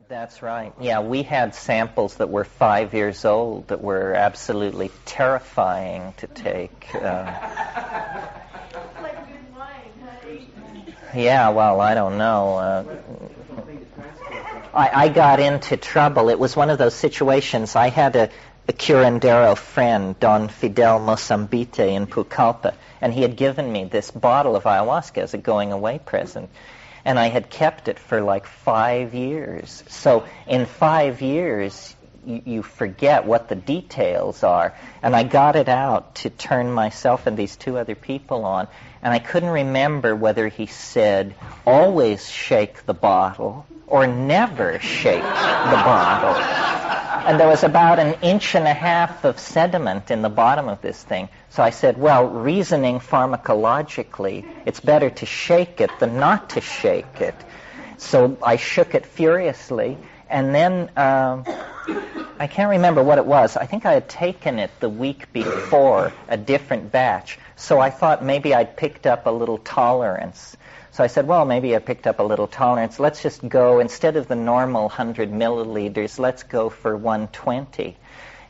That's right. Yeah, we had samples that were 5 years old that were absolutely terrifying to take. Like good wine, huh? Yeah, well, I don't know. I got into trouble. It was one of those situations. I had a curandero friend, Don Fidel Mosambite in Pucallpa, and he had given me this bottle of ayahuasca as a going-away present. And I had kept it for like 5 years. So in 5 years, you forget what the details are. And I got it out to turn myself and these two other people on. And I couldn't remember whether he said, always shake the bottle or never shake the bottle. And there was about 1.5 inches of sediment in the bottom of this thing. So I said, well, reasoning pharmacologically, it's better to shake it than not to shake it. So I shook it furiously, and then I can't remember what it was. I think I had taken it the week before, a different batch. So I thought maybe I'd picked up a little tolerance. So I said, well, maybe I picked up a little tolerance. Let's just go, instead of the normal 100 milliliters, let's go for 120.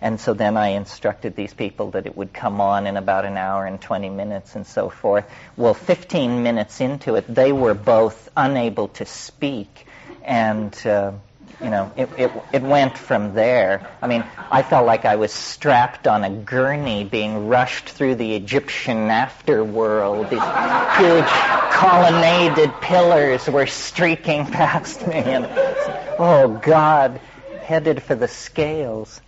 And so then I instructed these people that it would come on in about 1 hour and 20 minutes and so forth. Well, 15 minutes into it, they were both unable to speak. And, it went from there. I mean, I felt like I was strapped on a gurney being rushed through the Egyptian afterworld. These huge colonnaded pillars were streaking past me. And, oh, God, headed for the scales.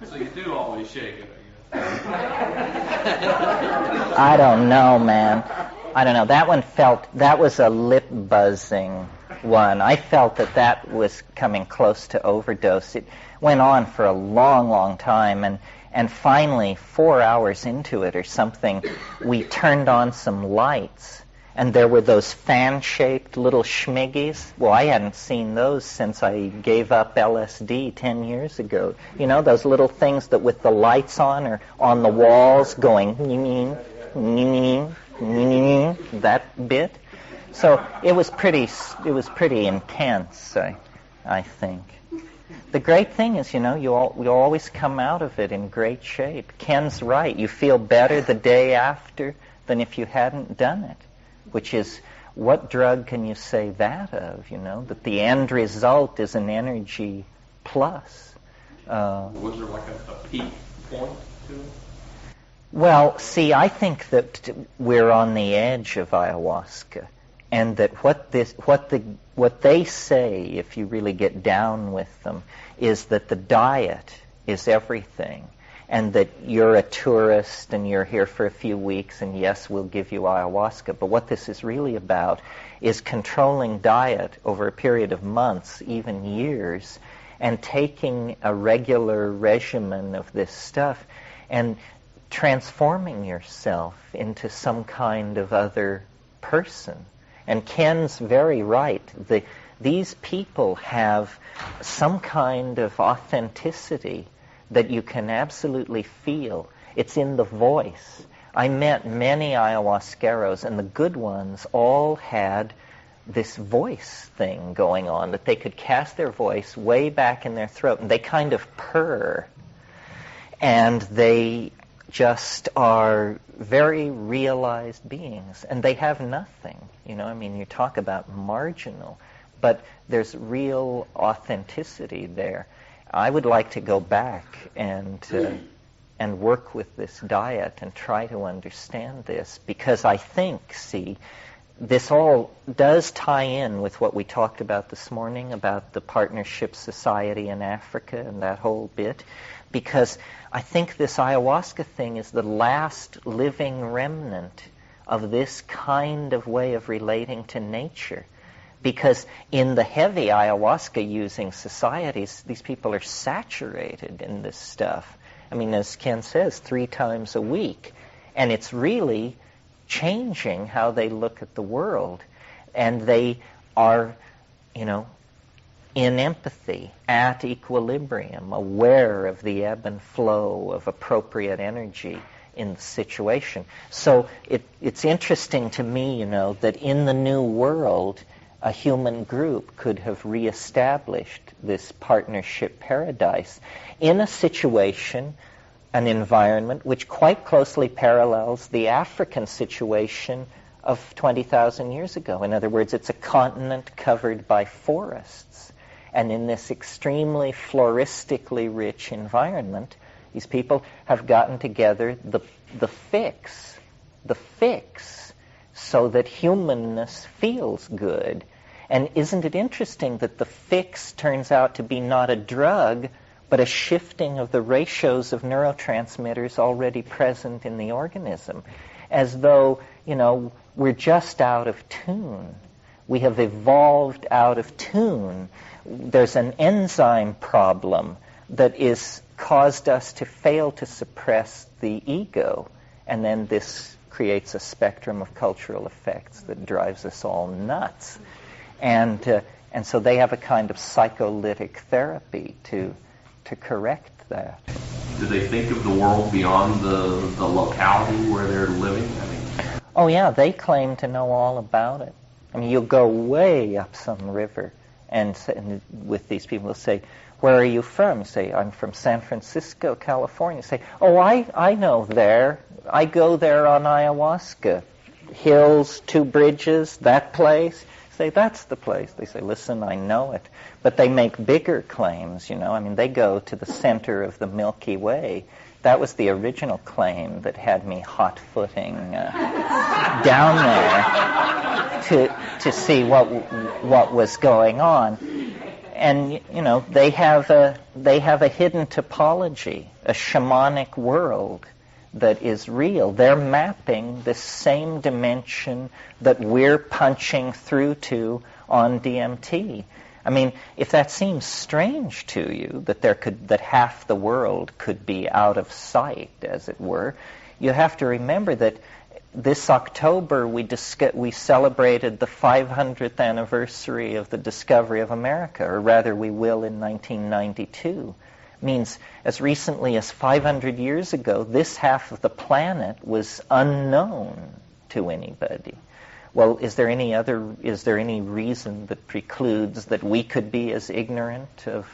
So you do always shake it, I guess. I don't know, man. I don't know. That was a lip buzzing one. I felt that was coming close to overdose. It went on for a long, long time, and finally, 4 hours into it or something, we turned on some lights, and there were those fan-shaped little schmiggies. Well, I hadn't seen those since I gave up LSD 10 years ago. You know, those little things that with the lights on or on the walls going, that bit. So it was pretty intense, I think. The great thing is, you always come out of it in great shape. Ken's right. You feel better the day after than if you hadn't done it, which is, what drug can you say that of, that the end result is an energy plus. Was there like a peak point to it? Well, see, I think that we're on the edge of ayahuasca, and that what they say, if you really get down with them, is that the diet is everything, and that you're a tourist and you're here for a few weeks, and yes, we'll give you ayahuasca, but what this is really about is controlling diet over a period of months, even years, and taking a regular regimen of this stuff and transforming yourself into some kind of other person. And Ken's very right. These people have some kind of authenticity that you can absolutely feel. It's in the voice. I met many ayahuasqueros, and the good ones all had this voice thing going on, that they could cast their voice way back in their throat, and they kind of purr. And they just are very realized beings, and they have nothing. You talk about marginal, but there's real authenticity there. I would like to go back and work with this diet and try to understand this, because I think, this all does tie in with what we talked about this morning about the Partnership Society in Africa and that whole bit, because I think this ayahuasca thing is the last living remnant of this kind of way of relating to nature. Because in the heavy ayahuasca-using societies, these people are saturated in this stuff. I mean, as Ken says, 3 times a week. And it's really changing how they look at the world. And they are, in empathy, at equilibrium, aware of the ebb and flow of appropriate energy in the situation. So it's interesting to me, that in the New World, a human group could have reestablished this partnership paradise in a situation, an environment which quite closely parallels the African situation of 20,000 years ago. In other words, it's a continent covered by forests. And in this extremely floristically rich environment, these people have gotten together the fix, so that humanness feels good. And isn't it interesting that the fix turns out to be not a drug, but a shifting of the ratios of neurotransmitters already present in the organism, as though, we're just out of tune. We have evolved out of tune. There's an enzyme problem that is caused us to fail to suppress the ego, and then this creates a spectrum of cultural effects that drives us all nuts. And so they have a kind of psycholytic therapy to correct that. Do they think of the world beyond the locality where they're living? Oh yeah, they claim to know all about it. You'll go way up some river, and with these people, they'll say, "Where are you from?" You say, "I'm from San Francisco, California." You say, "Oh, I know there. I go there on ayahuasca. Hills, 2 bridges, that place." Say, "That's the place." They say, "Listen, I know it." But they make bigger claims, they go to the center of the Milky Way. That was the original claim that had me hot-footing down there to see what was going on. And they have a hidden topology, a shamanic world that is real. They're mapping the same dimension that we're punching through to on DMT. If that seems strange to you, that half the world could be out of sight, as it were, you have to remember that this October we celebrated the 500th anniversary of the discovery of America, or rather we will in 1992. Means as recently as 500 years ago, this half of the planet was unknown to anybody. Well, is there any reason that precludes that we could be as ignorant of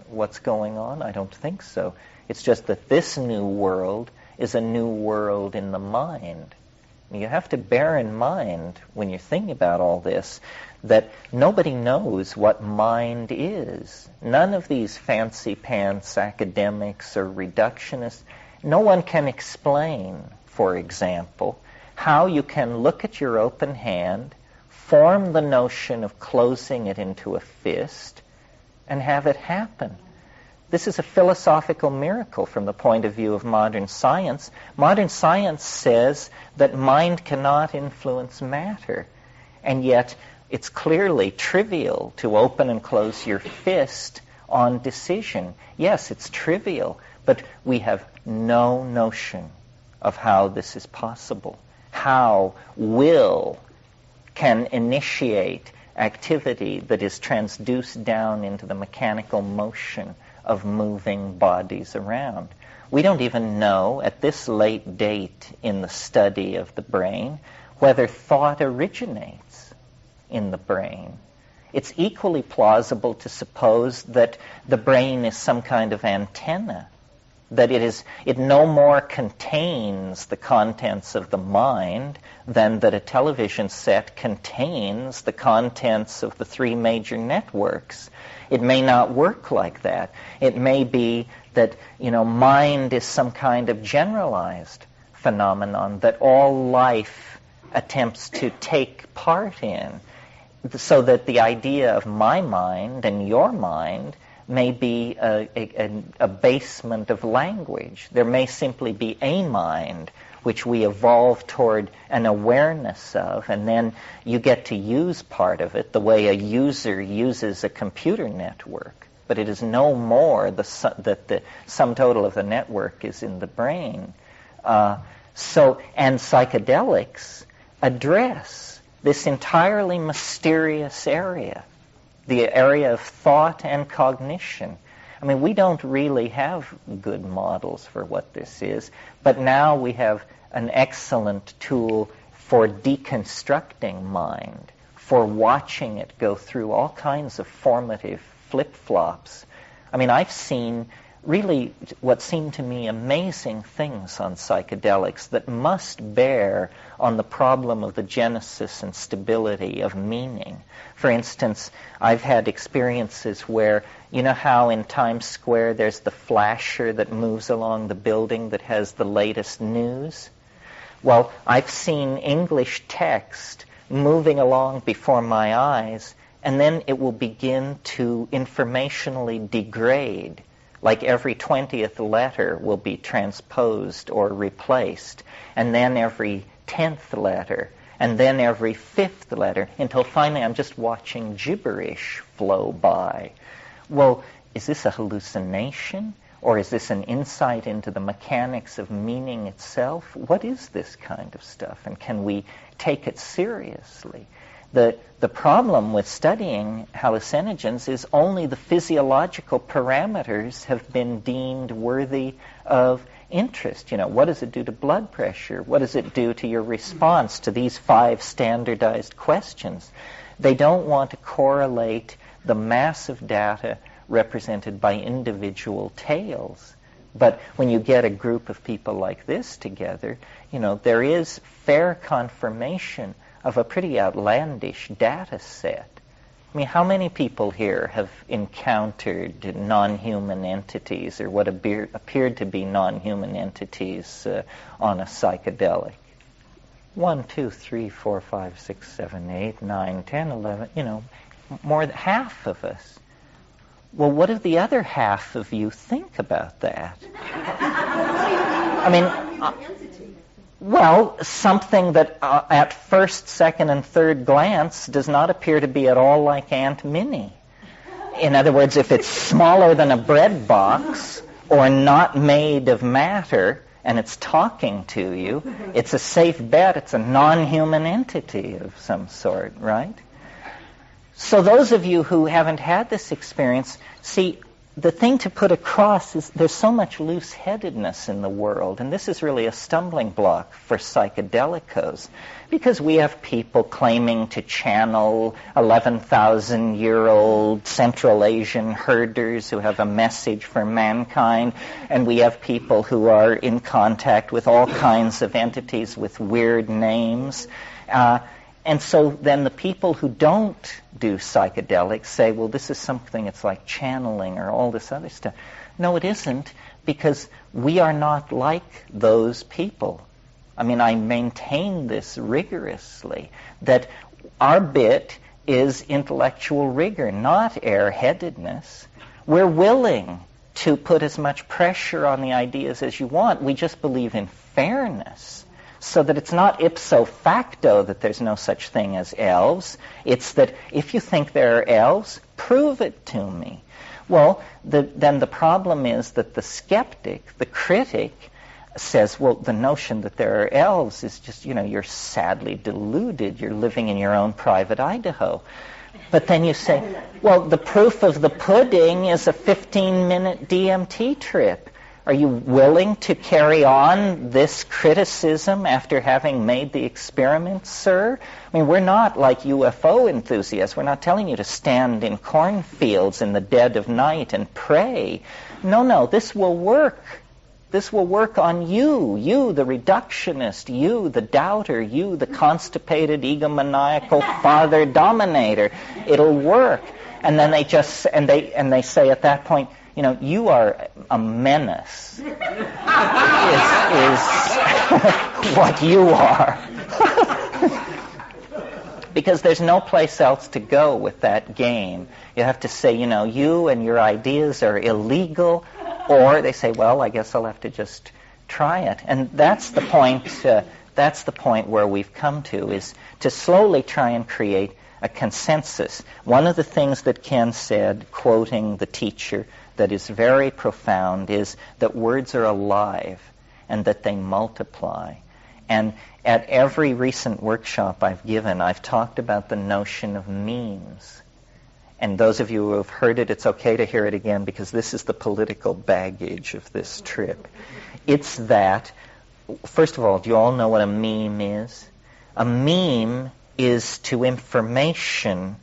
what's going on? I don't think so. It's just that this new world is a new world in the mind. You have to bear in mind, when you're thinking about all this, that nobody knows what mind is. None of these fancy pants academics or reductionists, no one can explain, for example, how you can look at your open hand, form the notion of closing it into a fist, and have it happen. This is a philosophical miracle from the point of view of modern science. Modern science says that mind cannot influence matter, and yet it's clearly trivial to open and close your fist on decision. Yes, it's trivial, but we have no notion of how this is possible. How will can initiate activity that is transduced down into the mechanical motion of moving bodies around. We don't even know, at this late date in the study of the brain, whether thought originates in the brain. It's equally plausible to suppose that the brain is some kind of antenna, that it no more contains the contents of the mind than that a television set contains the contents of the 3 major networks. It may not work like that. It may be that, mind is some kind of generalized phenomenon that all life attempts to take part in, so that the idea of my mind and your mind may be a basement of language. There may simply be a mind which we evolve toward an awareness of, and then you get to use part of it the way a user uses a computer network. But it is no more that the sum total of the network is in the brain. And psychedelics address this entirely mysterious area, the area of thought and cognition. We don't really have good models for what this is, but now we have an excellent tool for deconstructing mind, for watching it go through all kinds of formative flip-flops. I mean, I've seen really what seem to me amazing things on psychedelics that must bear on the problem of the genesis and stability of meaning. For instance, I've had experiences where, you know how in Times Square there's the flasher that moves along the building that has the latest news? Well, I've seen English text moving along before my eyes, and then it will begin to informationally degrade. Like every 20th letter will be transposed or replaced, and then every 10th letter, and then every 5th letter, until finally I'm just watching gibberish flow by. Well, is this a hallucination? Or is this an insight into the mechanics of meaning itself? What is this kind of stuff? And can we take it seriously? The problem with studying hallucinogens is only the physiological parameters have been deemed worthy of interest. You know, what does it do to blood pressure? What does it do to your response to these 5 standardized questions? They don't want to correlate the massive data represented by individual tales. But when you get a group of people like this together, you know, there is fair confirmation of a pretty outlandish data set. I mean, how many people here have encountered non-human entities or what appeared to be non-human entities on a psychedelic? 1, 2, 3, 4, 5, 6, 7, 8, 9, 10, 11, you know, more than half of us. Well, what do the other half of you think about that? I mean, well, something that at first, second, and third glance does not appear to be at all like Aunt Minnie. In other words, if it's smaller than a bread box or not made of matter and it's talking to you, it's a safe bet it's a non-human entity of some sort, right? So those of you who haven't had this experience, see, the thing to put across is there's so much loose-headedness in the world, and this is really a stumbling block for psychedelicos, because we have people claiming to channel 11,000-year-old Central Asian herders who have a message for mankind, and we have people who are in contact with all kinds of entities with weird names. And so then the people who don't do psychedelics say, well, this is something it's like channeling or all this other stuff. No, it isn't, because we are not like those people. I mean, I maintain this rigorously, that our bit is intellectual rigor, not airheadedness. We're willing to put as much pressure on the ideas as you want. We just believe in fairness. So that it's not ipso facto that there's no such thing as elves. It's that if you think there are elves, prove it to me. Well, then the problem is that the skeptic, the critic, says, well, the notion that there are elves is just, you know, you're sadly deluded. You're living in your own private Idaho. But then you say, well, the proof of the pudding is a 15-minute DMT trip. Are you willing to carry on this criticism after having made the experiment, sir? I mean, we're not like UFO enthusiasts. We're not telling you to stand in cornfields in the dead of night and pray. No, this will work. This will work on you, the reductionist, you, the doubter, you, the constipated, egomaniacal father dominator. It'll work. And then they just, and they say at that point, you know, you are a menace, is what you are. Because there's no place else to go with that game. You have to say, you know, you and your ideas are illegal, or they say, well, I guess I'll have to just try it. And that's the point. That's the point where we've come to, is to slowly try and create a consensus. One of the things that Ken said, quoting the teacher, that is very profound, is that words are alive and that they multiply. And at every recent workshop I've given, I've talked about the notion of memes. And those of you who have heard it, it's okay to hear it again, because this is the political baggage of this trip. It's that, first of all, do you all know what a meme is? A meme is to information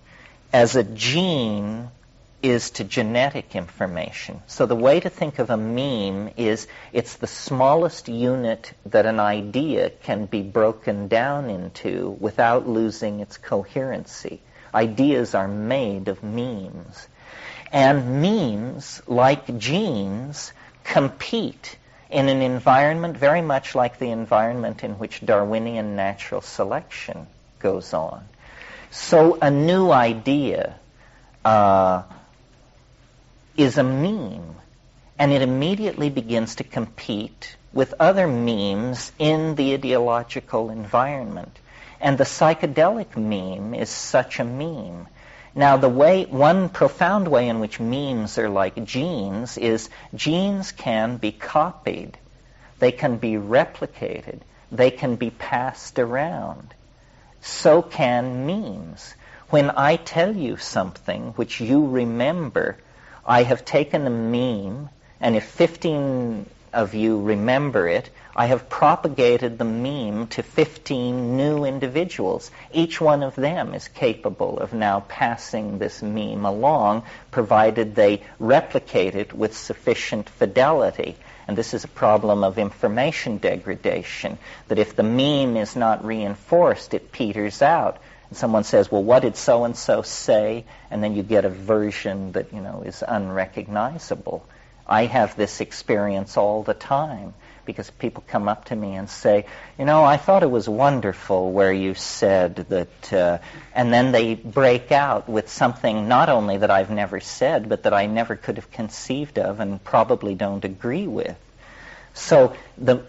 as a gene is to genetic information. So the way to think of a meme is it's the smallest unit that an idea can be broken down into without losing its coherency. Ideas are made of memes. And memes, like genes, compete in an environment very much like the environment in which Darwinian natural selection goes on. So a new idea is a meme, and it immediately begins to compete with other memes in the ideological environment. And the psychedelic meme is such a meme. Now, one profound way in which memes are like genes is genes can be copied, they can be replicated, they can be passed around. So can memes. When I tell you something which you remember, I have taken a meme, and if 15 of you remember it, I have propagated the meme to 15 new individuals. Each one of them is capable of now passing this meme along, provided they replicate it with sufficient fidelity. And this is a problem of information degradation, that if the meme is not reinforced, it peters out. And someone says, well, what did so-and-so say? And then you get a version that, is unrecognizable. I have this experience all the time because people come up to me and say, I thought it was wonderful where you said that, and then they break out with something not only that I've never said, but that I never could have conceived of and probably don't agree with. So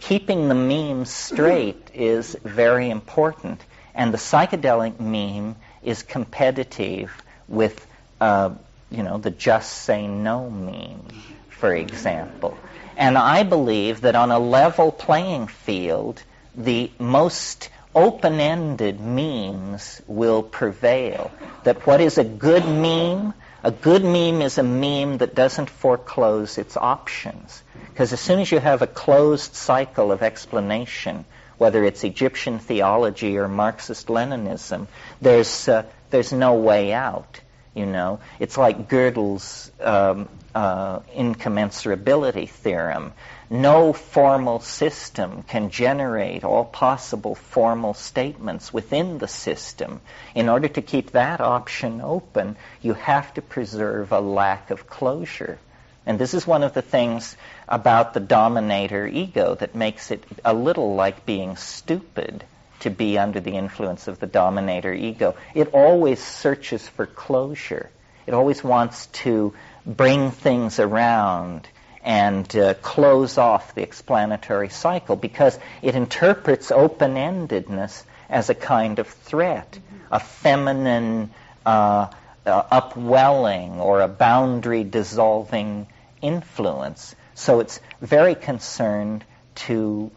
keeping the memes straight is very important. And the psychedelic meme is competitive with, the just say no meme, for example. And I believe that on a level playing field, the most open-ended memes will prevail. That what is a good meme is a meme that doesn't foreclose its options. Because as soon as you have a closed cycle of explanation, whether it's Egyptian theology or Marxist-Leninism, there's no way out. It's like Gödel's incommensurability theorem. No formal system can generate all possible formal statements within the system. In order to keep that option open, you have to preserve a lack of closure. And this is one of the things about the dominator ego that makes it a little like being stupid to be under the influence of the dominator ego. It always searches for closure. It always wants to bring things around and close off the explanatory cycle because it interprets open-endedness as a kind of threat, a feminine upwelling or a boundary-dissolving influence. So it's very concerned to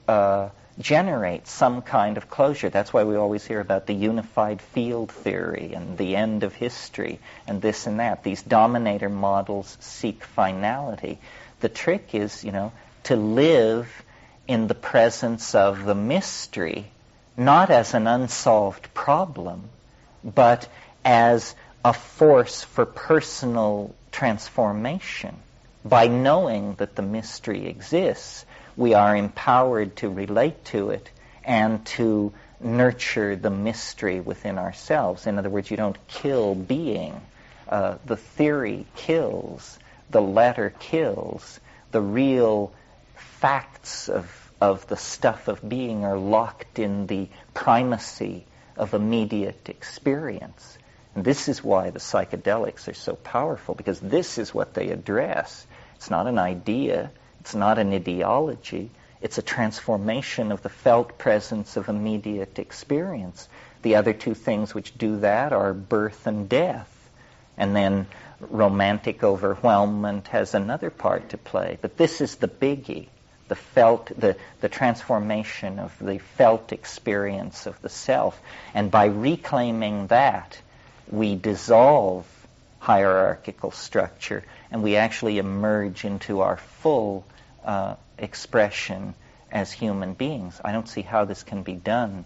generate some kind of closure. That's why we always hear about the unified field theory and the end of history and this and that. These dominator models seek finality. The trick is, to live in the presence of the mystery, not as an unsolved problem, but as a force for personal transformation. By knowing that the mystery exists, we are empowered to relate to it and to nurture the mystery within ourselves. In other words, you don't kill being. The theory kills. The letter kills. The real facts of the stuff of being are locked in the primacy of immediate experience. And this is why the psychedelics are so powerful, because this is what they address. It's not an idea. It's not an ideology. It's a transformation of the felt presence of immediate experience. The other two things which do that are birth and death. And then romantic overwhelmment has another part to play. But this is the biggie, the transformation of the felt experience of the self. And by reclaiming that, we dissolve hierarchical structure and we actually emerge into our full expression as human beings. I don't see how this can be done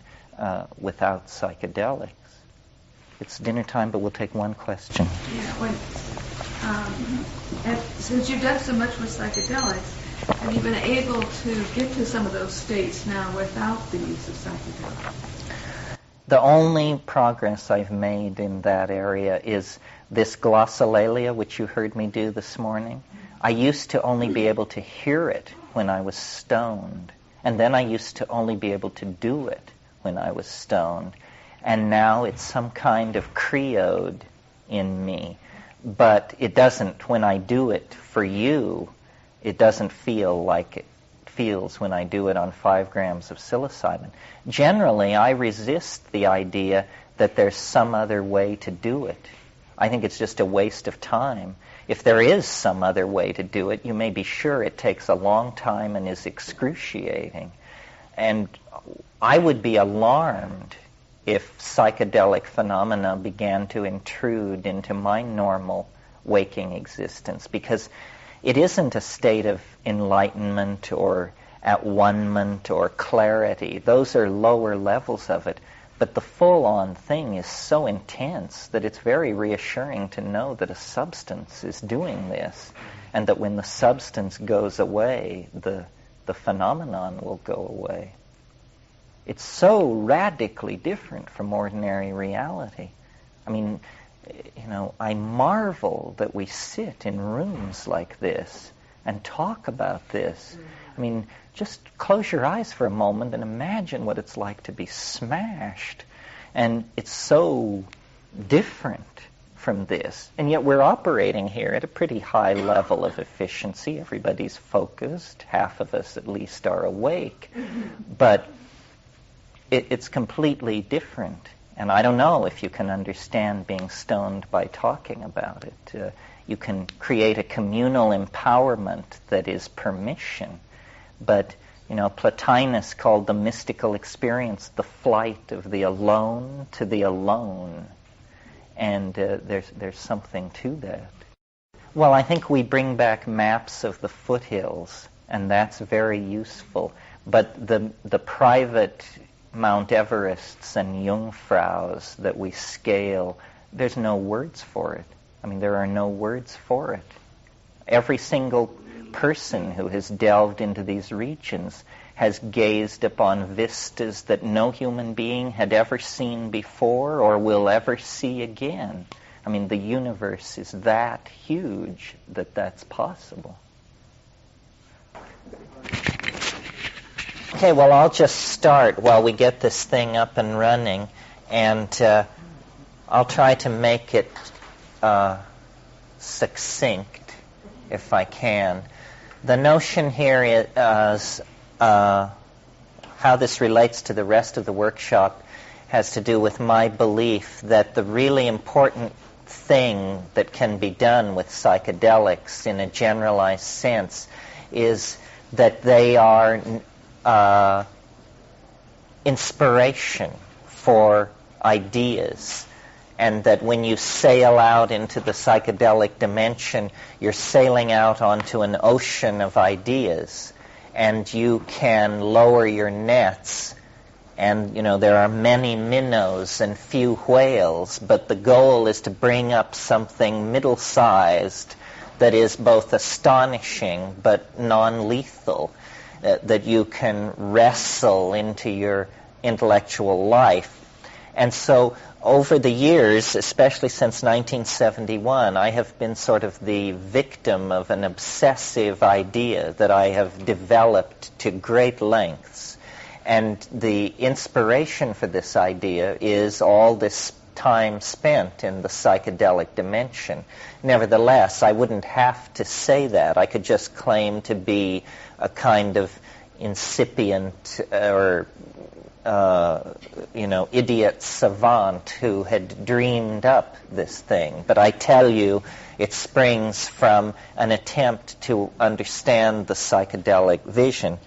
without psychedelics. It's dinner time, but we'll take one question. Yeah, since you've done so much with psychedelics, have you been able to get to some of those states now without the use of psychedelics? The only progress I've made in that area is this glossolalia, which you heard me do this morning. I used to only be able to hear it when I was stoned, and then I used to only be able to do it when I was stoned. And now it's some kind of creode in me. But it doesn't, when I do it for you, it doesn't feel like it feels when I do it on 5 grams of psilocybin. Generally, I resist the idea that there's some other way to do it. I think it's just a waste of time. If there is some other way to do it, you may be sure it takes a long time and is excruciating. And I would be alarmed if psychedelic phenomena began to intrude into my normal waking existence, because it isn't a state of enlightenment or at-one-ment or clarity. Those are lower levels of it. But the full-on thing is so intense that it's very reassuring to know that a substance is doing this, and that when the substance goes away, the phenomenon will go away. It's so radically different from ordinary reality. I mean, I marvel that we sit in rooms like this and talk about this. I mean, just close your eyes for a moment and imagine what it's like to be smashed. And it's so different from this. And yet we're operating here at a pretty high level of efficiency. Everybody's focused. Half of us at least are awake. But it's completely different. And I don't know if you can understand being stoned by talking about it. You can create a communal empowerment that is permission. But, Plotinus called the mystical experience the flight of the alone to the alone. And there's something to that. Well, I think we bring back maps of the foothills, and that's very useful. But the private Mount Everests and Jungfraus that we scale, there's no words for it. I mean, there are no words for it. Every single person who has delved into these regions has gazed upon vistas that no human being had ever seen before or will ever see again. I mean, the universe is that huge that that's possible. Okay, well, I'll just start while we get this thing up and running, and I'll try to make it succinct if I can. The notion here is how this relates to the rest of the workshop has to do with my belief that the really important thing that can be done with psychedelics in a generalized sense is that they are inspiration for ideas, and that when you sail out into the psychedelic dimension, you're sailing out onto an ocean of ideas, and you can lower your nets, and there are many minnows and few whales, but the goal is to bring up something middle-sized that is both astonishing but non-lethal, that you can wrestle into your intellectual life. And so over the years, especially since 1971, I have been sort of the victim of an obsessive idea that I have developed to great lengths. And the inspiration for this idea is all this time spent in the psychedelic dimension. Nevertheless, I wouldn't have to say that. I could just claim to be a kind of incipient or idiot savant who had dreamed up this thing. But I tell you, it springs from an attempt to understand the psychedelic vision.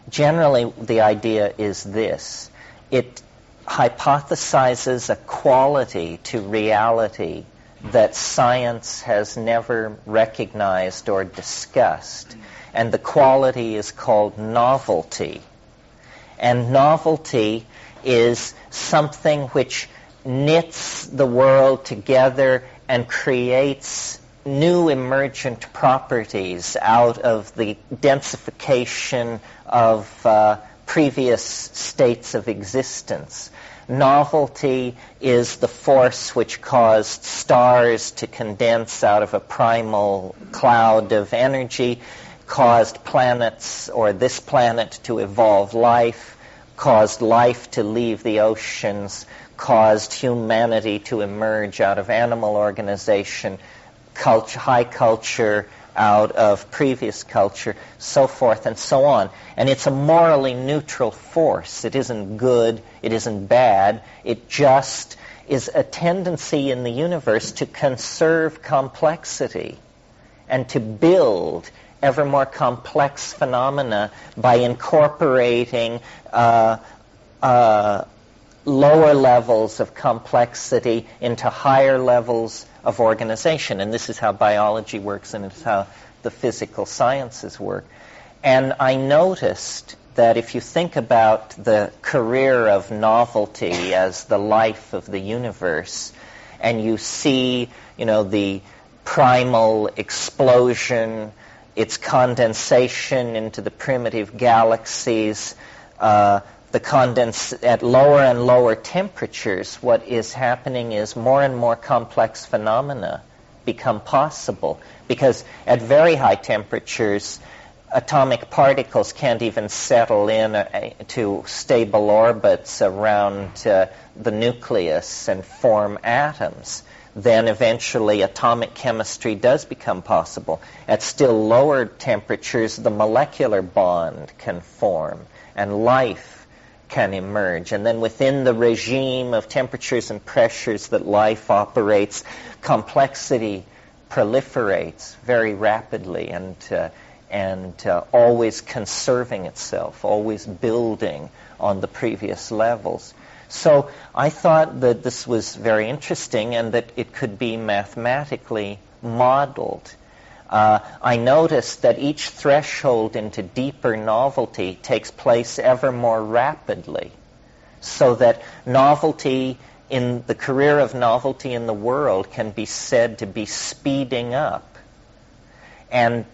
Generally, the idea is this. It hypothesizes a quality to reality that science has never recognized or discussed. And the quality is called novelty. And novelty is something which knits the world together and creates new emergent properties out of the densification of previous states of existence. Novelty is the force which caused stars to condense out of a primal cloud of energy, caused planets or this planet to evolve life, caused life to leave the oceans, caused humanity to emerge out of animal organization, high culture out of previous culture, so forth and so on. And it's a morally neutral force. It isn't good, it isn't bad, it just is a tendency in the universe to conserve complexity and to build ever more complex phenomena by incorporating lower levels of complexity into higher levels of organization. And this is how biology works, and it's how the physical sciences work. And I noticed that if you think about the career of novelty as the life of the universe, and you see, the primal explosion, its condensation into the primitive galaxies, at lower and lower temperatures, what is happening is more and more complex phenomena become possible. Because at very high temperatures, atomic particles can't even settle in to stable orbits around the nucleus and form atoms. Then eventually atomic chemistry does become possible. At still lower temperatures, the molecular bond can form, and life can emerge. And then within the regime of temperatures and pressures that life operates, complexity proliferates very rapidly and always conserving itself, always building on the previous levels. So I thought that this was very interesting and that it could be mathematically modeled. I noticed that each threshold into deeper novelty takes place ever more rapidly, so that novelty in the career of novelty in the world can be said to be speeding up. And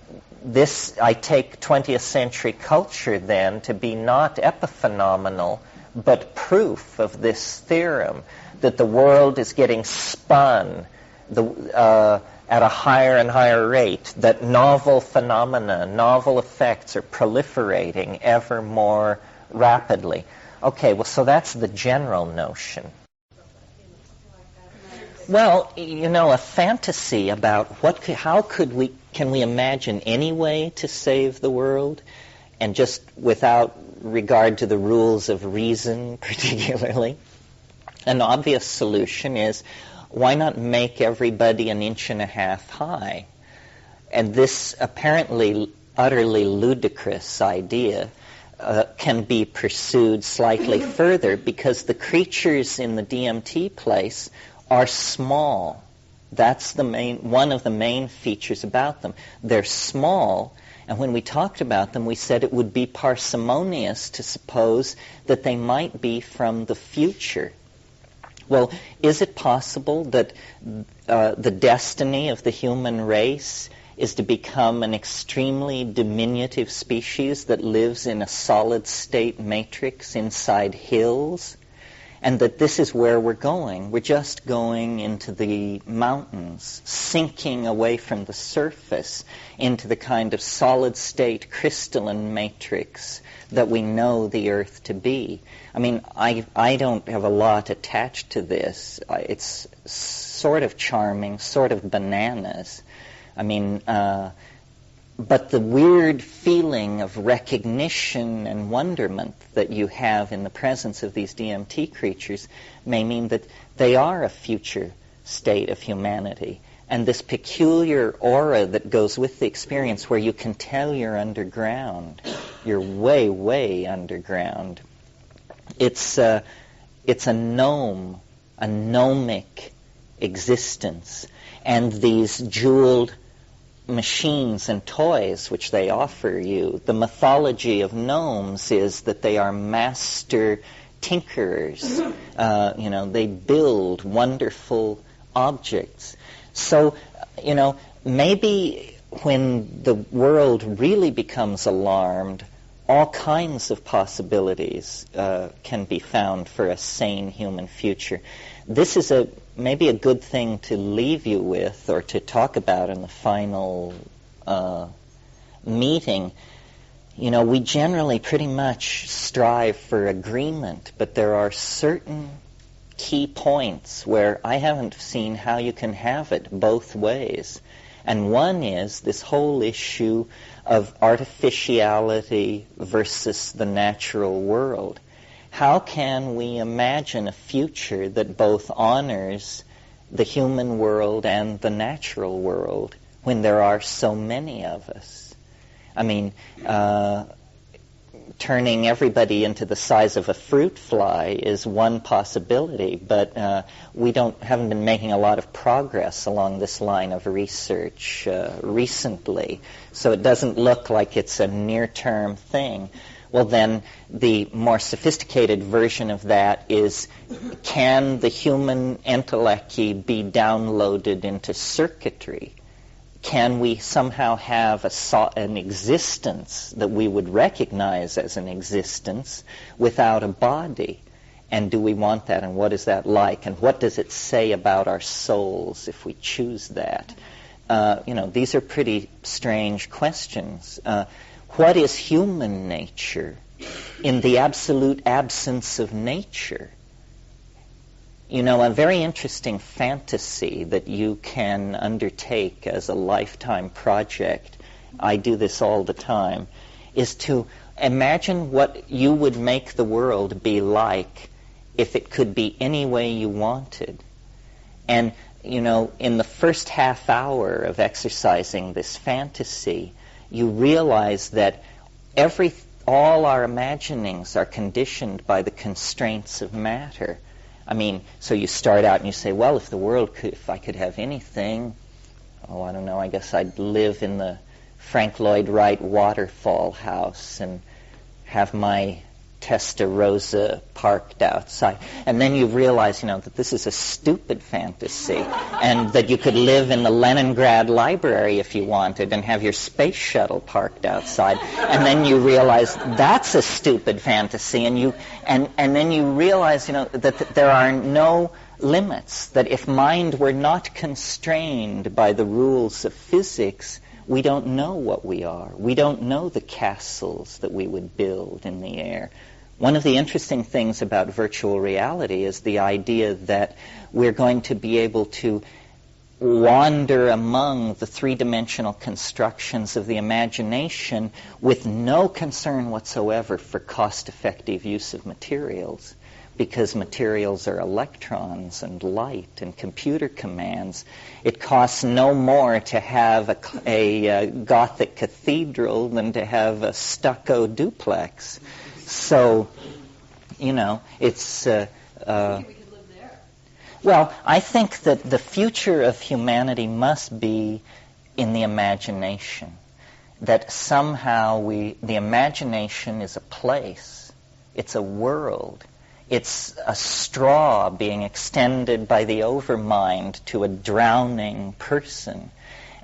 this, I take 20th century culture then to be not epiphenomenal, but proof of this theorem, that the world is getting spun at a higher and higher rate, that novel phenomena, novel effects are proliferating ever more rapidly. Okay, well, so that's the general notion. Well, a fantasy about can we imagine any way to save the world, and just without regard to the rules of reason particularly. An obvious solution is, why not make everybody an inch and a half high? And this apparently utterly ludicrous idea can be pursued slightly further, because the creatures in the DMT place are small. That's one of the main features about them. They're small, and when we talked about them, we said it would be parsimonious to suppose that they might be from the future. Well, is it possible that the destiny of the human race is to become an extremely diminutive species that lives in a solid-state matrix inside hills? And that this is where we're going. We're just going into the mountains, sinking away from the surface into the kind of solid-state crystalline matrix that we know the Earth to be. I mean, I don't have a lot attached to this. It's sort of charming, sort of bananas. I mean, but the weird feeling of recognition and wonderment that you have in the presence of these DMT creatures may mean that they are a future state of humanity. And this peculiar aura that goes with the experience, where you can tell you're underground, you're way, way underground. It's a gnome, a gnomic existence. And these jeweled machines and toys which they offer you, the mythology of gnomes is that they are master tinkerers. They build wonderful objects. So, maybe when the world really becomes alarmed, all kinds of possibilities can be found for a sane human future. This is maybe a good thing to leave you with, or to talk about in the final meeting. We generally pretty much strive for agreement, but there are certain key points where I haven't seen how you can have it both ways. And one is this whole issue of artificiality versus the natural world. How can we imagine a future that both honors the human world and the natural world when there are so many of us? I mean, turning everybody into the size of a fruit fly is one possibility, but we haven't been making a lot of progress along this line of research recently, so it doesn't look like it's a near-term thing. Well, then the more sophisticated version of that is, can the human intellect be downloaded into circuitry? Can we somehow have an existence that we would recognize as an existence without a body? And do we want that? And what is that like? And what does it say about our souls if we choose that? These are pretty strange questions. What is human nature in the absolute absence of nature? A very interesting fantasy that you can undertake as a lifetime project, I do this all the time, is to imagine what you would make the world be like if it could be any way you wanted. And, in the first half hour of exercising this fantasy, you realize that all our imaginings are conditioned by the constraints of matter. I mean, so you start out and you say, well, if I could have anything, I don't know, I guess I'd live in the Frank Lloyd Wright waterfall house and have my Testarossa parked outside. And then you realize, that this is a stupid fantasy, and that you could live in the Leningrad library if you wanted and have your space shuttle parked outside. And then you realize that's a stupid fantasy, and then you realize, that there are no limits, that if mind were not constrained by the rules of physics, we don't know what we are. We don't know the castles that we would build in the air. One of the interesting things about virtual reality is the idea that we're going to be able to wander among the three-dimensional constructions of the imagination with no concern whatsoever for cost-effective use of materials, because materials are electrons and light and computer commands. It costs no more to have a Gothic cathedral than to have a stucco duplex. So, it's... we could live there. Well, I think that the future of humanity must be in the imagination. That somehow the imagination is a place. It's a world. It's a straw being extended by the overmind to a drowning person.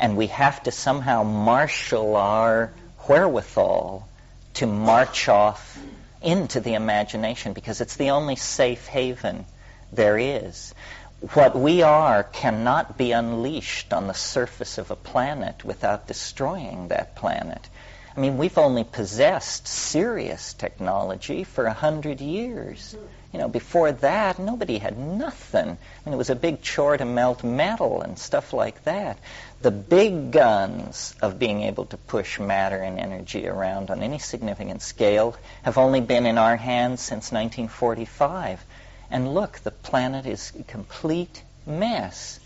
And we have to somehow marshal our wherewithal to march off into the imagination, because it's the only safe haven there is. What we are cannot be unleashed on the surface of a planet without destroying that planet. I mean, we've only possessed serious technology for 100 years. Before that, nobody had nothing. I mean, it was a big chore to melt metal and stuff like that. The big guns of being able to push matter and energy around on any significant scale have only been in our hands since 1945. And look, the planet is a complete mess.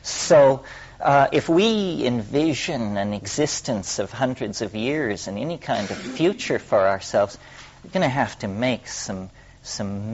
So if we envision an existence of hundreds of years and any kind of future for ourselves, we're going to have to make some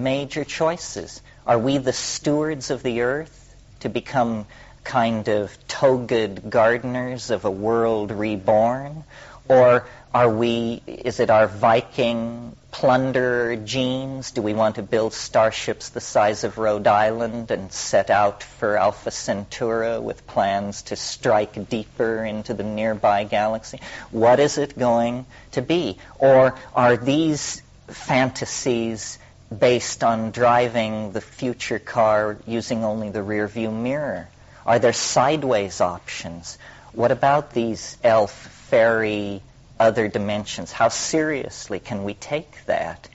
major choices. Are we the stewards of the earth to become kind of togaed gardeners of a world reborn? Or is it our Viking plunderer genes? Do we want to build starships the size of Rhode Island and set out for Alpha Centauri with plans to strike deeper into the nearby galaxy? What is it going to be? Or are these fantasies based on driving the future car using only the rear view mirror? Are there sideways options? What about these elf, fairy, other dimensions? How seriously can we take that?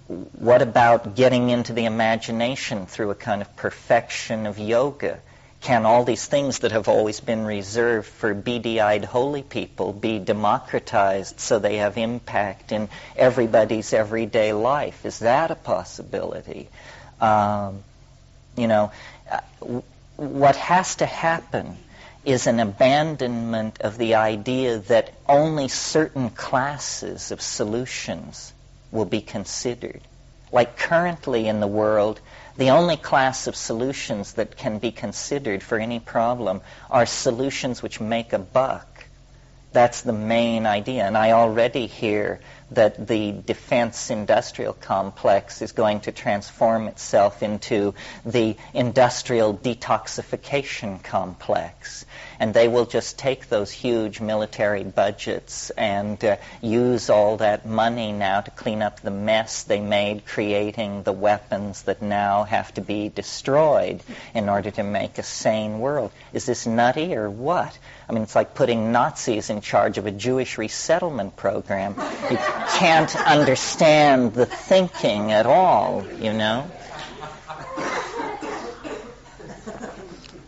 What about getting into the imagination through a kind of perfection of yoga? Can all these things that have always been reserved for beady-eyed holy people be democratized so they have impact in everybody's everyday life? Is that a possibility? What has to happen is an abandonment of the idea that only certain classes of solutions will be considered. Like currently in the world, the only class of solutions that can be considered for any problem are solutions which make a buck. That's the main idea. And I already hear that the defense industrial complex is going to transform itself into the industrial detoxification complex. And they will just take those huge military budgets and use all that money now to clean up the mess they made creating the weapons that now have to be destroyed in order to make a sane world. Is this nutty or what? I mean, it's like putting Nazis in charge of a Jewish resettlement program. You can't understand the thinking at all, you know?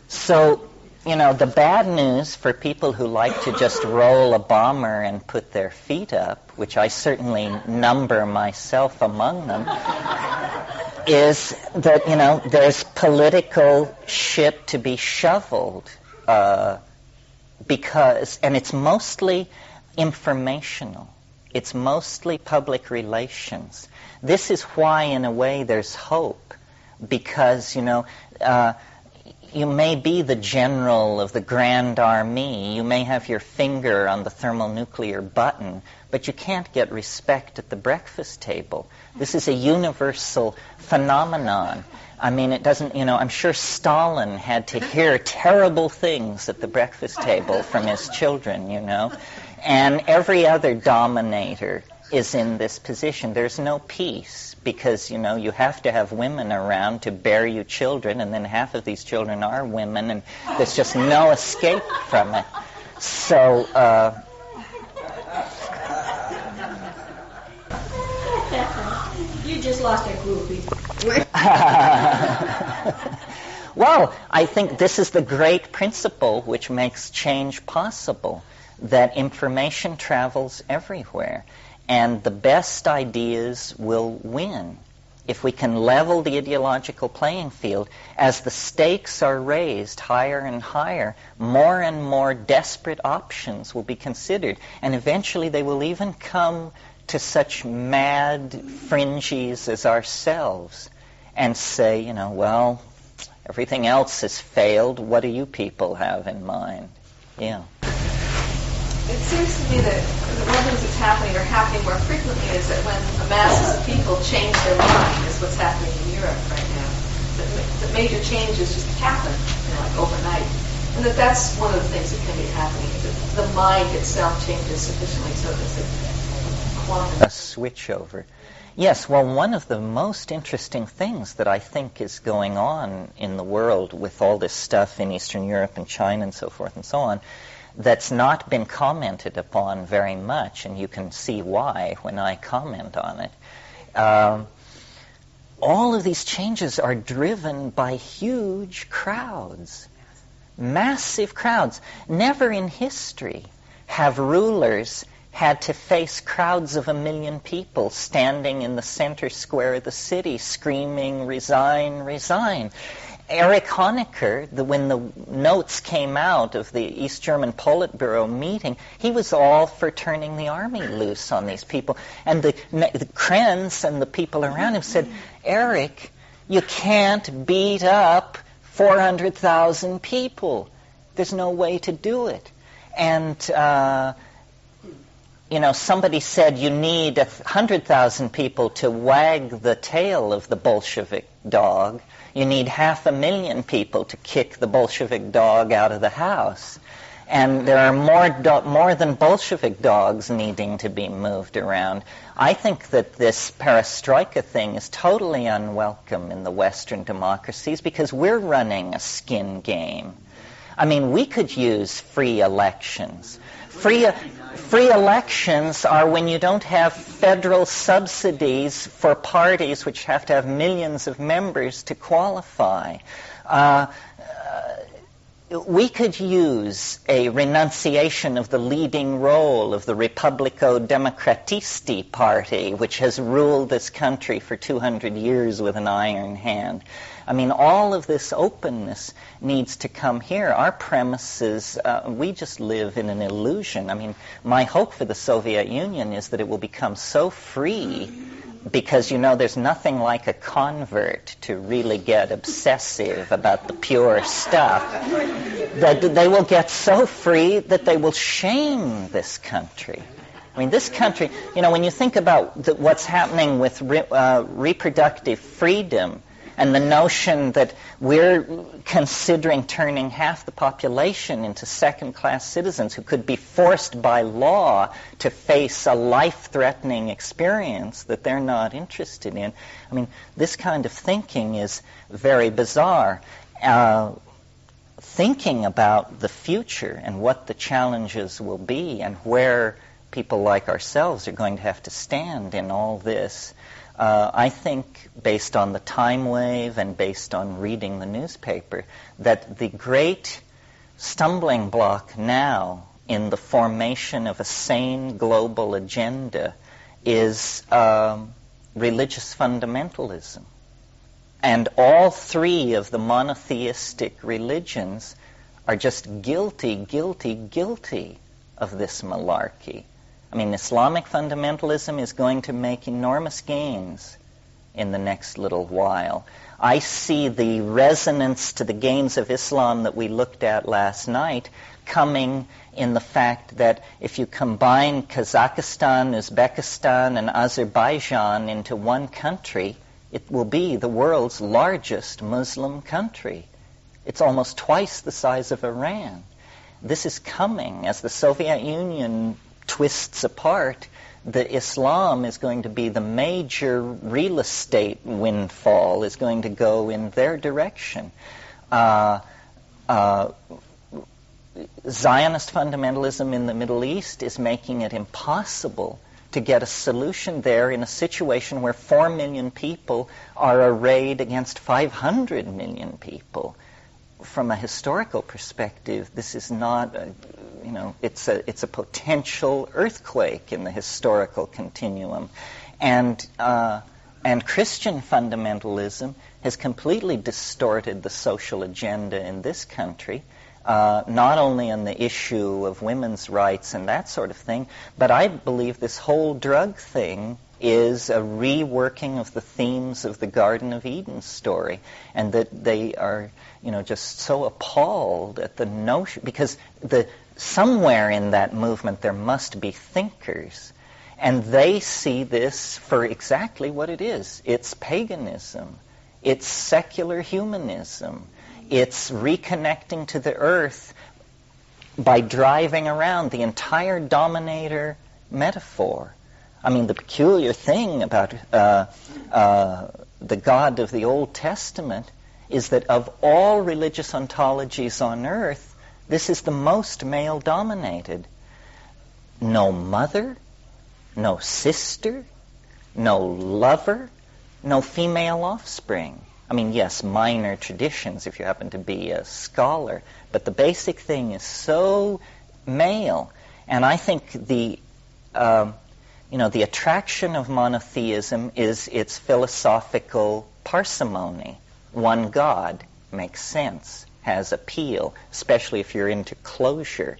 So, the bad news for people who like to just roll a bomber and put their feet up, which I certainly number myself among them, is that, there's political shit to be shoveled. And it's mostly informational. It's mostly public relations. This is why, in a way, there's hope. Because, you may be the general of the Grand Army. You may have your finger on the thermonuclear button, but you can't get respect at the breakfast table. This is a universal phenomenon. I mean, it doesn't, I'm sure Stalin had to hear terrible things at the breakfast table from his children, And every other dominator is in this position. There's no peace because, you have to have women around to bear you children, and then half of these children are women, and there's just no escape from it. So, you just lost a groupie. Well, I think this is the great principle which makes change possible, that information travels everywhere, and the best ideas will win. If we can level the ideological playing field, as the stakes are raised higher and higher, more and more desperate options will be considered, and eventually they will even come to such mad fringes as ourselves and say, well, everything else has failed. What do you people have in mind? Yeah. It seems to me that one of the things that's happening or happening more frequently is that when the masses of people change their mind, is what's happening in Europe right now. The major changes just happen, like overnight. And that's one of the things that can be happening. The mind itself changes sufficiently so that it's a quantum. A switchover. Yes, well, one of the most interesting things that I think is going on in the world with all this stuff in Eastern Europe and China and so forth and so on, that's not been commented upon very much, and you can see why when I comment on it. All of these changes are driven by huge crowds, massive crowds. Never in history have rulers had to face crowds of 1 million people standing in the center square of the city screaming, "Resign, resign." Erich Honecker, when the notes came out of the East German Politburo meeting, he was all for turning the army loose on these people. And the Krenz and the people around him said, "Erich, you can't beat up 400,000 people. There's no way to do it." And somebody said you need 100,000 people to wag the tail of the Bolshevik dog. You need 500,000 people to kick the Bolshevik dog out of the house. And there are more than Bolshevik dogs needing to be moved around. I think that this perestroika thing is totally unwelcome in the Western democracies because we're running a skin game. I mean, we could use free elections. Free elections are when you don't have federal subsidies for parties which have to have millions of members to qualify. We could use a renunciation of the leading role of the Republico Democratisti party, which has ruled this country for 200 years with an iron hand. I mean, all of this openness needs to come here. Our premise is we just live in an illusion. I mean, my hope for the Soviet Union is that it will become so free because, there's nothing like a convert to really get obsessive about the pure stuff, that they will get so free that they will shame this country. I mean, this country, when you think about what's happening with reproductive freedom, and the notion that we're considering turning half the population into second-class citizens who could be forced by law to face a life-threatening experience that they're not interested in. I mean, this kind of thinking is very bizarre. Thinking about the future and what the challenges will be and where people like ourselves are going to have to stand in all this, I think, based on the time wave and based on reading the newspaper, that the great stumbling block now in the formation of a sane global agenda is religious fundamentalism. And all three of the monotheistic religions are just guilty of this malarkey. I mean, Islamic fundamentalism is going to make enormous gains in the next little while. I see the resonance to the gains of Islam that we looked at last night coming in the fact that if you combine Kazakhstan, Uzbekistan, and Azerbaijan into one country, it will be the world's largest Muslim country. It's almost twice the size of Iran. This is coming as the Soviet Union twists apart. The Islam is going to be the major real estate windfall, is going to go in their direction. Zionist fundamentalism in the Middle East is making it impossible to get a solution there in a situation where 4 million people are arrayed against 500 million people. From a historical perspective, this is not, it's a potential earthquake in the historical continuum. And Christian fundamentalism has completely distorted the social agenda in this country, not only on the issue of women's rights and that sort of thing, but I believe this whole drug thing is a reworking of the themes of the Garden of Eden story, and that they are, just so appalled at the notion, because somewhere in that movement there must be thinkers, and they see this for exactly what it is. It's paganism. It's secular humanism. It's reconnecting to the earth by driving around the entire dominator metaphor. I mean, the peculiar thing about the God of the Old Testament is that of all religious ontologies on earth, this is the most male-dominated. No mother, no sister, no lover, no female offspring. I mean, yes, minor traditions if you happen to be a scholar, but the basic thing is so male. And I think the attraction of monotheism is its philosophical parsimony. One God makes sense, has appeal, especially if you're into closure.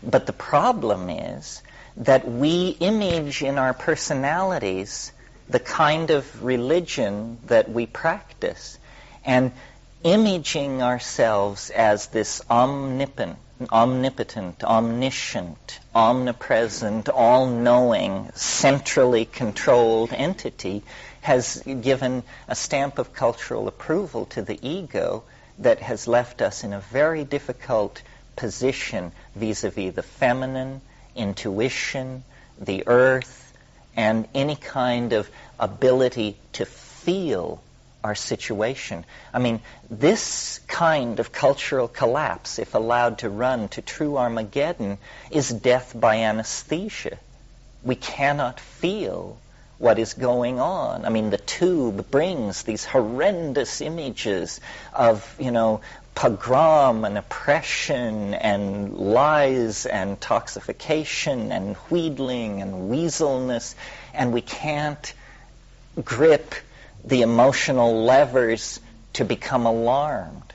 But the problem is that we image in our personalities the kind of religion that we practice. And imaging ourselves as this omnipotent, omnipotent, omniscient, omnipresent, all-knowing, centrally controlled entity has given a stamp of cultural approval to the ego that has left us in a very difficult position vis-a-vis the feminine, intuition, the earth, and any kind of ability to feel our situation. I mean, this kind of cultural collapse, if allowed to run to true Armageddon, is death by anesthesia. We cannot feel what is going on. I mean, the tube brings these horrendous images of, pogrom and oppression and lies and toxification and wheedling and weaselness, and we can't grip the emotional levers to become alarmed.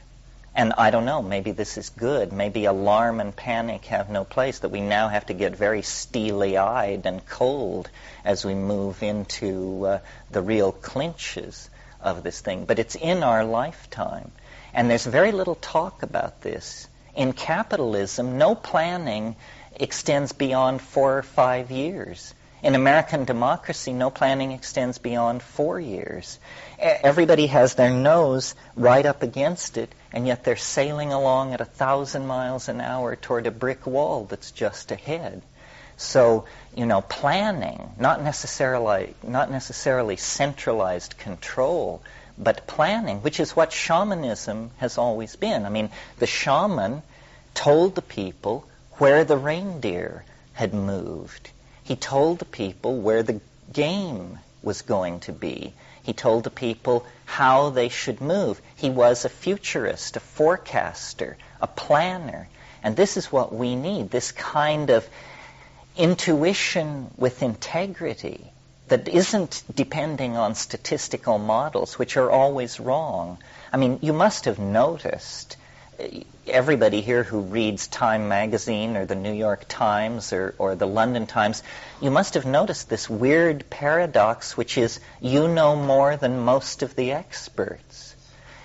And I don't know, maybe this is good. Maybe alarm and panic have no place, that we now have to get very steely-eyed and cold as we move into the real clinches of this thing. But it's in our lifetime. And there's very little talk about this. In capitalism, no planning extends beyond 4 or 5 years. In American democracy, no planning extends beyond 4 years. Everybody has their nose right up against it, and yet they're sailing along at 1,000 miles an hour toward a brick wall that's just ahead. So, planning, not necessarily centralized control, but planning, which is what shamanism has always been. I mean, the shaman told the people where the reindeer had moved. He told the people where the game was going to be. He told the people how they should move. He was a futurist, a forecaster, a planner. And this is what we need, this kind of intuition with integrity that isn't depending on statistical models, which are always wrong. I mean, you must have noticed, everybody here who reads Time magazine or the New York Times or the London Times, you must have noticed this weird paradox, which is you know more than most of the experts.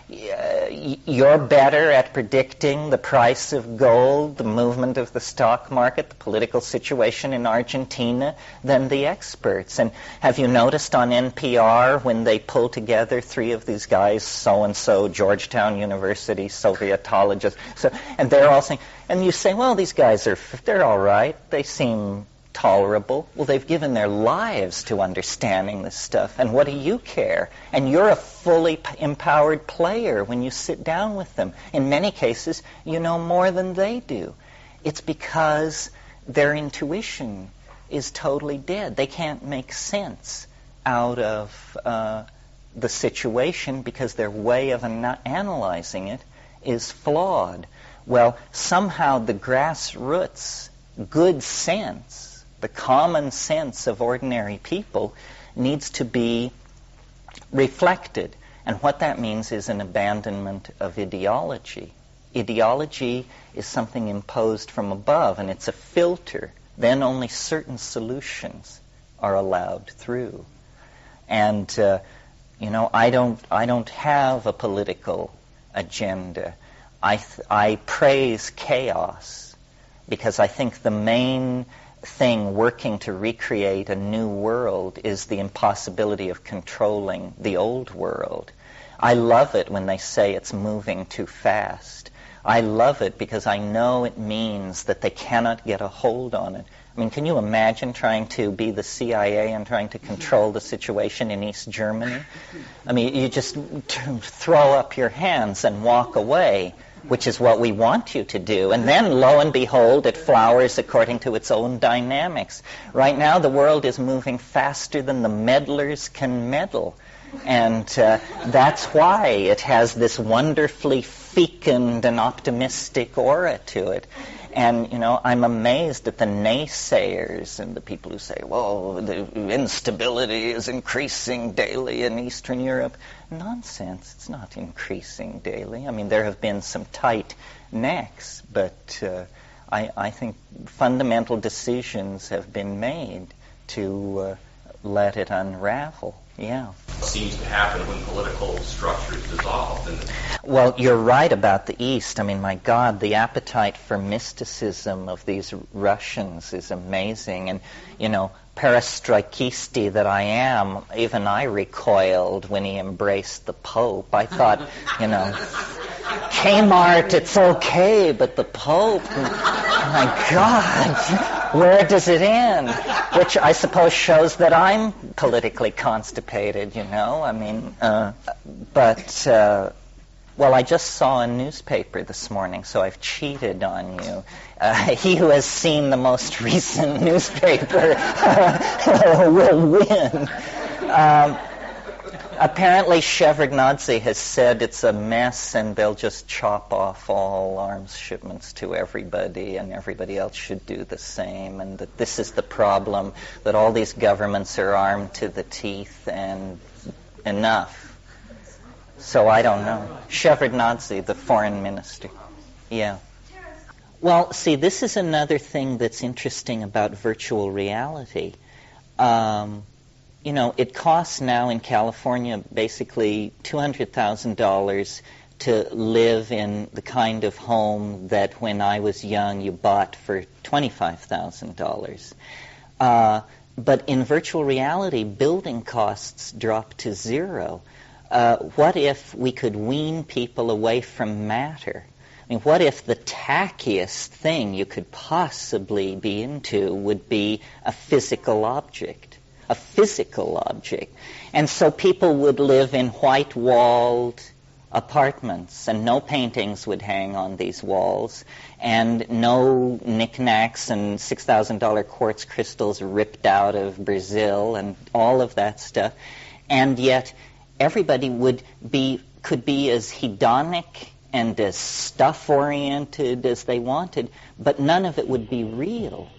You're better at predicting the price of gold, the movement of the stock market, the political situation in Argentina than the experts. And have you noticed on NPR when they pull together 3 of these guys, so-and-so, Georgetown University, Sovietologists, and they're all saying, and you say, well, these guys they're all right. They seem tolerable. Well, they've given their lives to understanding this stuff, and what do you care? And you're a fully empowered player when you sit down with them. In many cases, you know more than they do. It's because their intuition is totally dead. They can't make sense out of the situation because their way of analyzing it is flawed. Well, somehow the grassroots, good sense, the common sense of ordinary people needs to be reflected. And what that means is an abandonment of ideology. Ideology is something imposed from above, and it's a filter. Then only certain solutions are allowed through. And, I don't have a political agenda. I praise chaos because I think the main thing working to recreate a new world is the impossibility of controlling the old world. I love it when they say it's moving too fast. I love it because I know it means that they cannot get a hold on it. I mean, can you imagine trying to be the CIA and trying to control the situation in East Germany? I mean, you just throw up your hands and walk away, which is what we want you to do. And then, lo and behold, it flowers according to its own dynamics. Right now, the world is moving faster than the meddlers can meddle. And that's why it has this wonderfully fecund and optimistic aura to it. And, I'm amazed at the naysayers and the people who say, well, the instability is increasing daily in Eastern Europe. Nonsense. It's not increasing daily. I mean, there have been some tight necks, but I think fundamental decisions have been made to let it unravel. Yeah. Seems to happen when political structure is dissolved. And Well, you're right about the East. I mean, my God, the appetite for mysticism of these Russians is amazing. And, you know, perestroikisti that I am, even I recoiled when he embraced the Pope. I thought, you know, Kmart, it's okay, but the Pope, my God, where does it end? Which I suppose shows that I'm politically constipated, you know. I mean, well, I just saw a newspaper this morning, so I've cheated on you. He who has seen the most recent newspaper will win. Apparently, Shevardnadze has said it's a mess and they'll just chop off all arms shipments to everybody and everybody else should do the same, and that this is the problem, that all these governments are armed to the teeth and enough. So I don't know. Shevardnadze, the foreign minister. Yeah. Well, see, this is another thing that's interesting about virtual reality. You know, it costs now in California basically $200,000 to live in the kind of home that when I was young you bought for $25,000. But in virtual reality, building costs drop to zero. What if we could wean people away from matter? I mean, what if the tackiest thing you could possibly be into would be a physical object? A physical object. And so people would live in white-walled apartments, and no paintings would hang on these walls, and no knickknacks and $6,000 quartz crystals ripped out of Brazil, and all of that stuff. And yet everybody could be as hedonic and as stuff-oriented as they wanted, but none of it would be real.